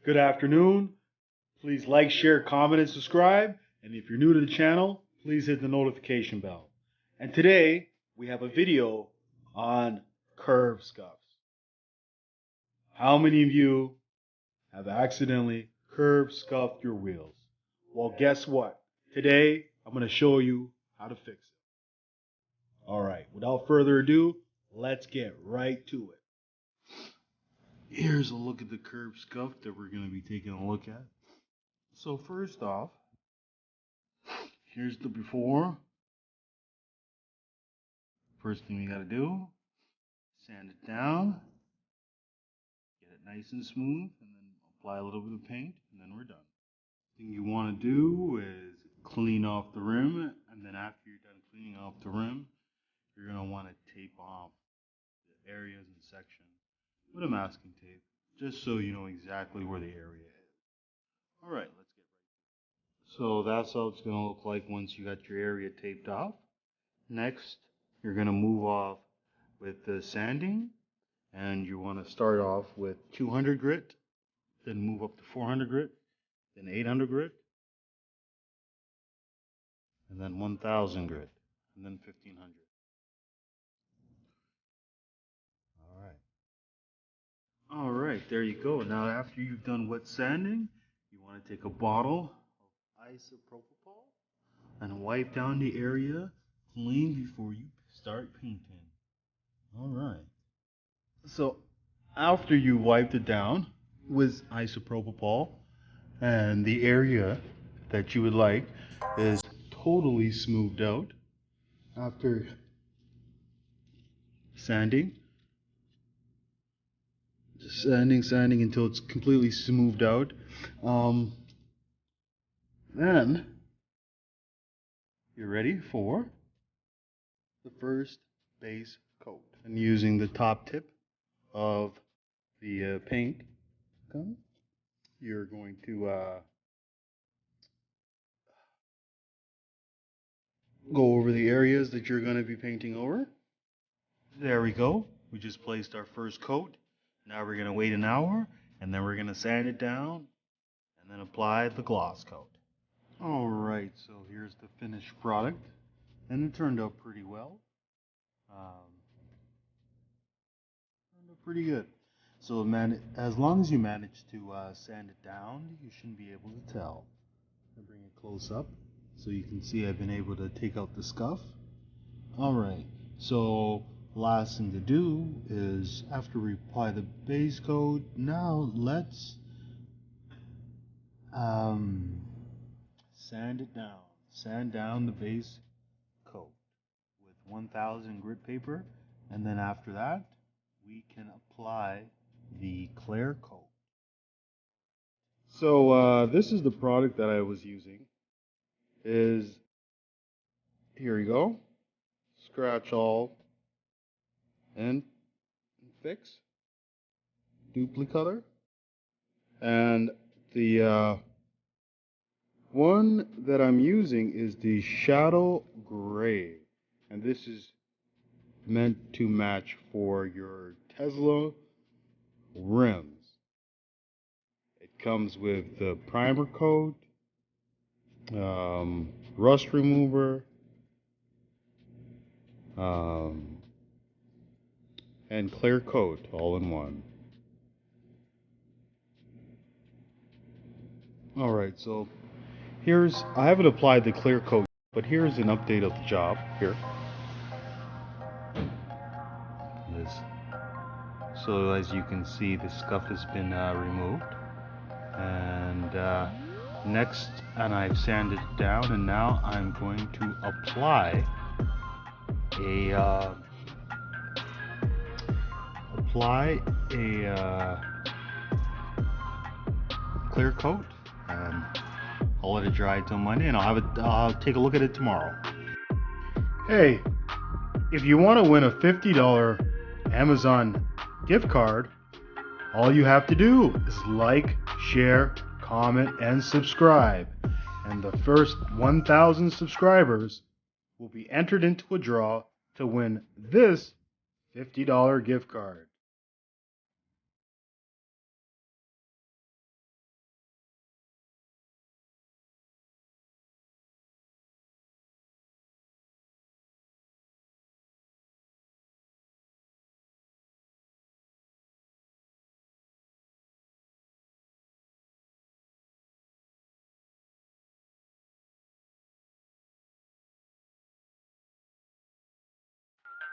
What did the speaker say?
Good afternoon. Please like, share, comment, and subscribe. And if you're new to the channel, please hit the notification bell. And today we have a video on curved scuffs. How many of you have accidentally curved scuffed your wheels? Well, guess what? Today I'm going to show you how to fix it. Alright, without further ado, let's get right to it. Here's a look at the curved scuff that we're going to be taking a look at. So first off, here's the before. First thing we got to do, sand it down, get it nice and smooth, and then apply a little bit of paint, and then we're done. The thing you want to do is clean off the rim, and then after you're done cleaning off the rim, you're going to want to tape off the areas and sections with a masking tape, just so you know exactly where the area is. Alright, let's get right to it. So that's how it's going to look like once you got your area taped off. Next, you're going to move off with the sanding, and you want to start off with 200 grit, then move up to 400 grit, then 800 grit, and then 1000 grit, and then 1500. Alright, there you go. Now after you've done wet sanding, you want to take a bottle of isopropyl and wipe down the area clean before you start painting. Alright. So after you wiped it down with isopropyl and the area that you would like is totally smoothed out after sanding, sanding until it's completely smoothed out. Then you're ready for the first base coat. And using the top tip of the paint gun, you're going to go over the areas that you're going to be painting over. There we go. We just placed our first coat. Now we're going to wait an hour, and then we're going to sand it down, and then apply the gloss coat. Alright, so here's the finished product, and it turned out pretty well. Turned out pretty good. So as long as you manage to sand it down, you shouldn't be able to tell. I'll bring it close up so you can see I've been able to take out the scuff. Alright, so last thing to do is after we apply the base coat, now let's sand it down. Sand down the base coat with 1000 grit paper, and then after that we can apply the clear coat. So this is the product that I was using. Here you go. Scratch all and fix duplicolor, and the one that I'm using is the shadow gray, and this is meant to match for your Tesla rims. It comes with the primer coat, rust remover, and clear coat all in one. Alright, so I haven't applied the clear coat, but here's an update of the job here. So as you can see, the scuff has been removed, and I've sanded it down, and now I'm going to apply a clear coat, and I'll let it dry till Monday, and I'll take a look at it tomorrow. Hey, if you want to win a $50 Amazon gift card, all you have to do is like, share, comment, and subscribe, and the first 1,000 subscribers will be entered into a draw to win this $50 gift card.